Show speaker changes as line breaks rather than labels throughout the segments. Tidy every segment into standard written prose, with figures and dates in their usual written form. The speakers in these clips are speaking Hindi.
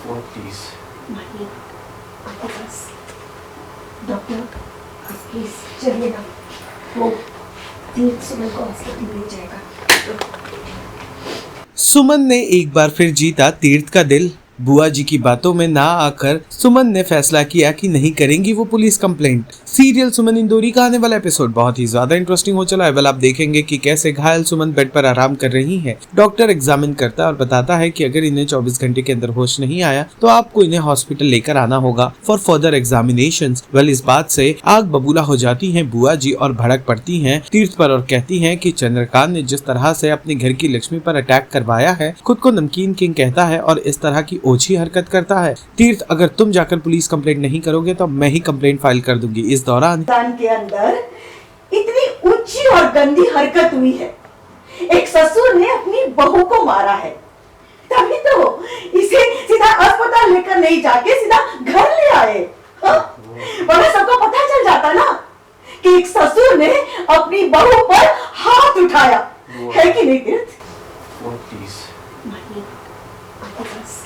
वो प्लीज
मानिए, आपके पास डॉक्टर प्लीज चलिए ना, वो 3 सुमन को हॉस्पिटल ले जाएगा।
सुमन ने एक बार फिर जीता तीर्थ का दिल। बुआ जी की बातों में ना आकर सुमन ने फैसला किया कि नहीं करेंगी वो पुलिस कंप्लेंट। सीरियल सुमन इंदौरी का आने वाला एपिसोड बहुत ही ज्यादा इंटरेस्टिंग हो चला है। वेल, आप देखेंगे कि कैसे घायल सुमन बेड पर आराम कर रही है। डॉक्टर एग्जामिन करता है और बताता है कि अगर इन्हें 24 घंटे के अंदर होश नहीं आया तो आपको इन्हें हॉस्पिटल लेकर आना होगा फॉर फर्दर एग्जामिनेशन। वेल, इस बात से आग बबूला हो जाती है बुआ जी और भड़क पड़ती है तीर्थ पर और कहती है कि चंद्रकांत ने जिस तरह से अपने घर की लक्ष्मी पर अटैक करवाया है, खुद को नमकीन किंग कहता है और इस तरह की ओछी हरकत करता है। तीर्थ, अगर तुम जाकर पुलिस कंप्लेंट नहीं करोगे तो मैं ही कंप्लेंट फाइल कर दूंगी। इस दौरान
के अंदर इतनी ऊंची और गंदी हरकत हुई है। एक ससुर ने अपनी बहू को मारा है, तभी तो इसे सीधा अस्पताल लेकर नहीं जाके सीधा घर ले आए। वरना सबको पता चल जाता ना कि एक ससुर ने अपनी बहू पर हाथ उठाया है कि नहीं तीर्थ?
वो प्लीज
मानिए, आपके पास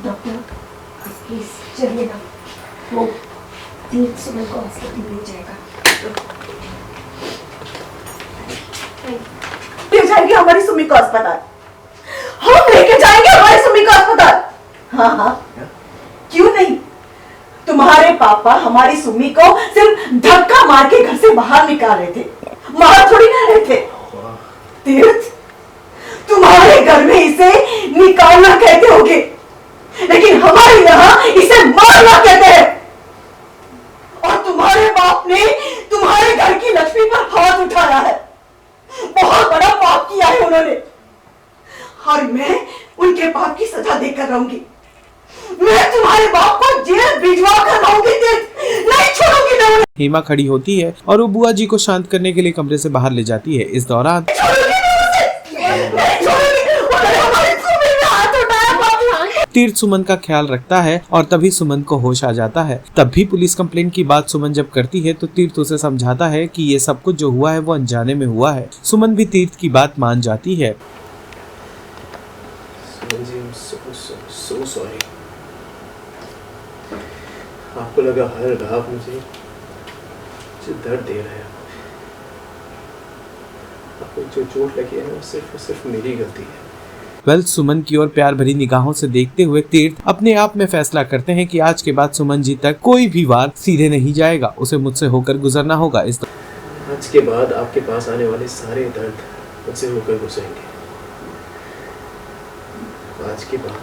डॉक्टर प्लीज चलिए ना, वो 3 सुमन को हॉस्पिटल ले जाएगा। ले जाएंगे हमारी सुमी को अस्पताल, हम लेके जाएंगे हमारी सुमी को अस्पताल। हाँ हाँ, क्यों नहीं? तुम्हारे पापा हमारी सुमी को सिर्फ धक्का मार के घर से बाहर निकाल रहे थे, मार थोड़ी ना रहे थे। तीर्थ, तुम्हारे घर में इसे निकालना कहते होगे, लेकिन हमारे यहाँ इसे मारना कहते हैं। और तुम्हारे बाप ने तुम्हारे घर की लक्ष्मी पर हाथ उठाया है, बहुत बड़ा पाप किया है उन्होंने, और मैं उनके पाप की सजा देकर रहूंगी। मैं तुम्हारे बाप को जेल भिजवा कर रहूंगी, नहीं छोड़ूंगी मैं उन्हें।
हेमा खड़ी होती है और वो बुआ जी को शांत करने के लिए कमरे से बाहर ले जाती है। इस दौरान तीर्थ सुमन का ख्याल रखता है और तभी सुमन को होश आ जाता है। तब भी पुलिस कंप्लेंट की बात सुमन जब करती है तो तीर्थ उसे समझाता है कि ये सब कुछ जो हुआ है वो अनजाने में हुआ है। सुमन भी तीर्थ की बात मान जाती है।
Suman ji, so sorry। आपको लगा हर घाव मुझे दर्द दे रहा है। आपको जो चोट लगी है वो सिर्फ मेरी गलती है।
वेल, सुमन की ओर प्यार भरी निगाहों से देखते हुए तीर्थ अपने आप में फैसला करते हैं कि आज के बाद सुमन जी तक कोई भी वार सीधे नहीं जाएगा, उसे मुझसे होकर गुजरना होगा।
आज के बाद आपके पास आने वाले सारे दर्द मुझसे होकर गुजरेंगे। आज के बाद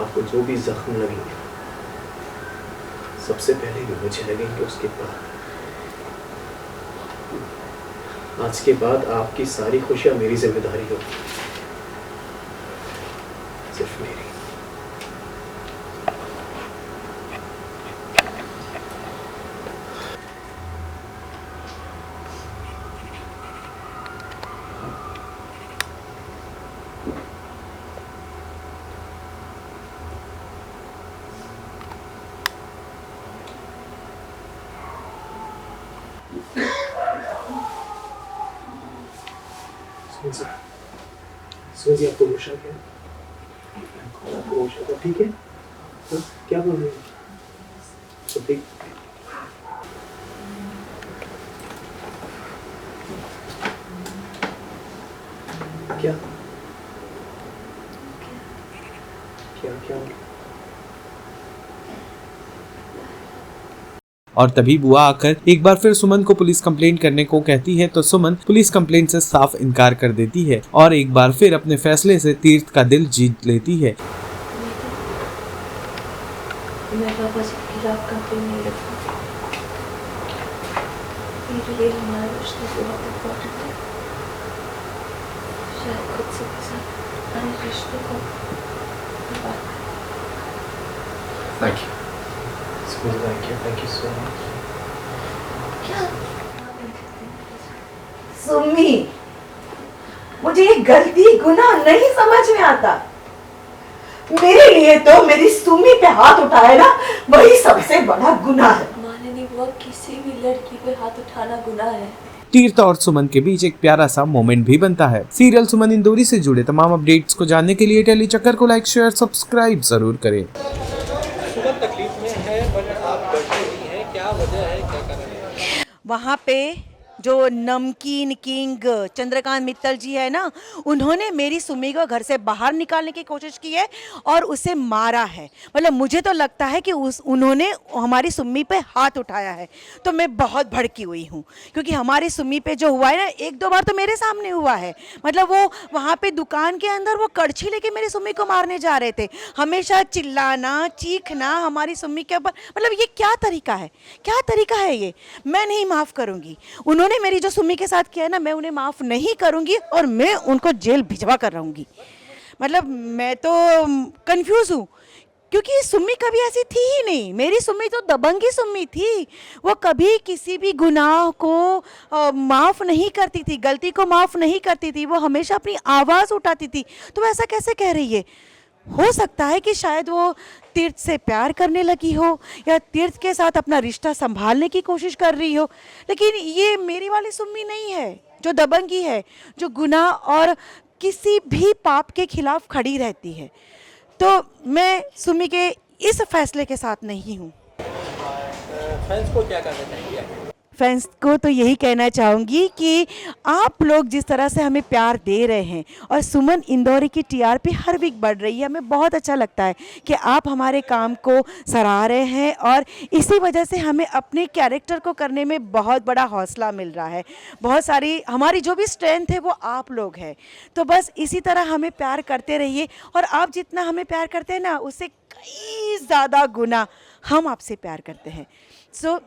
आपको जो भी जख्म लगेंगे सबसे पहले भी मुझे लगेंगे, उसके बाद आज के बाद आपकी सारी खुशियां मेरी जिम्मेदारी होगी, सिर्फ मेरी। सुन जी, आपको होश आ गया? आपको होश आ गया? ठीक है? हाँ? क्या बोल रहे हैं? सब ठीक? क्या क्या क्या
और तभी बुआ आकर एक बार फिर सुमन को पुलिस कंप्लेंट करने को कहती है तो सुमन पुलिस कंप्लेंट से साफ इनकार कर देती है और एक बार फिर अपने फैसले से तीर्थ का दिल जीत लेती है।
मैं पापा से खिलाफ कंप्लेंट नहीं रखूंगी। मेरे लिए हमारा रिश्ता बहुत इम्पोर्टेंट है। शायद खुद से के साथ हमारे रिश्ते को बात
thank you thank you so much.
क्या
सुमी, मुझे ये गलती गुनाह नहीं समझ में आता। मेरे लिए तो मेरी सुमी पे हाथ उठाया ना, वही सबसे बड़ा गुनाह है।
माने नहीं हुआ, किसी भी लड़की पे हाथ उठाना गुनाह है।
तीर्थ और सुमन के बीच एक प्यारा सा मोमेंट भी बनता है। सीरियल सुमन इंदौरी से जुड़े तमाम अपडेट्स को जानने के लिए टेली चक्कर को लाइक, शेयर, सब्सक्राइब जरूर करें।
सुमन तकलीफ में है बट आप डरते नहीं हैं, क्या वजह है, क्या कारण है?
वहाँ पे जो नमकीन किंग चंद्रकांत मित्तल जी है ना, उन्होंने मेरी सुमी को घर से बाहर निकालने की कोशिश की है और उसे मारा है। मतलब मुझे तो लगता है कि उन्होंने हमारी सुमी पे हाथ उठाया है। तो मैं बहुत भड़की हुई हूँ क्योंकि हमारी सुमी पे जो हुआ है ना, एक दो बार तो मेरे सामने हुआ है। मतलब वो वहाँ पे दुकान के अंदर वो कड़छी लेके मेरी सुमी को मारने जा रहे थे। हमेशा चिल्लाना, चीखना हमारी सुमी के ऊपर, मतलब ये क्या तरीका है, क्या तरीका है ये? मैं नहीं माफ़ करूँगी। उन्होंने मेरी जो सुमी के साथ किया है ना, मैं उन्हें माफ़ नहीं करूँगी और मैं उनको जेल भिजवा कर रहूँगी। मतलब मैं तो कंफ्यूज हूँ क्योंकि सुम्मी कभी ऐसी थी ही नहीं। मेरी सुम्मी तो दबंगी सुम्मी थी। वो कभी किसी भी गुनाह को माफ़ नहीं करती थी, गलती को माफ़ नहीं करती थी। वो हमेशा अपनी आवाज़ उठाती थी। तो ऐसा कैसे कह रही है? हो सकता है कि शायद वो तीर्थ से प्यार करने लगी हो या तीर्थ के साथ अपना रिश्ता संभालने की कोशिश कर रही हो, लेकिन ये मेरी वाली सुम्मी नहीं है जो दबंगी है, जो गुनाह और किसी भी पाप के खिलाफ खड़ी रहती है। तो मैं सुम्मी के इस फैसले के साथ नहीं हूँ।
फैंस को क्या कहना चाहेंगे?
फैंस को तो यही कहना चाहूँगी कि आप लोग जिस तरह से हमें प्यार दे रहे हैं और सुमन इंदौरी की टीआरपी हर वीक बढ़ रही है, हमें बहुत अच्छा लगता है कि आप हमारे काम को सराह रहे हैं और इसी वजह से हमें अपने कैरेक्टर को करने में बहुत बड़ा हौसला मिल रहा है। बहुत सारी हमारी जो भी स्ट्रेंथ है वो आप लोग हैं। तो बस इसी तरह हमें प्यार करते रहिए और आप जितना हमें प्यार करते हैं ना, उससे कई ज़्यादा गुना हम आपसे प्यार करते हैं। सो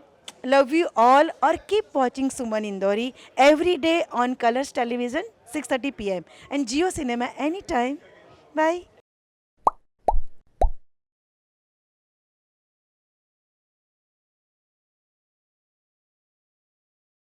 love you all or keep watching Suman Indori every day on Colors Television 6:30 PM and Jio Cinema anytime. Bye.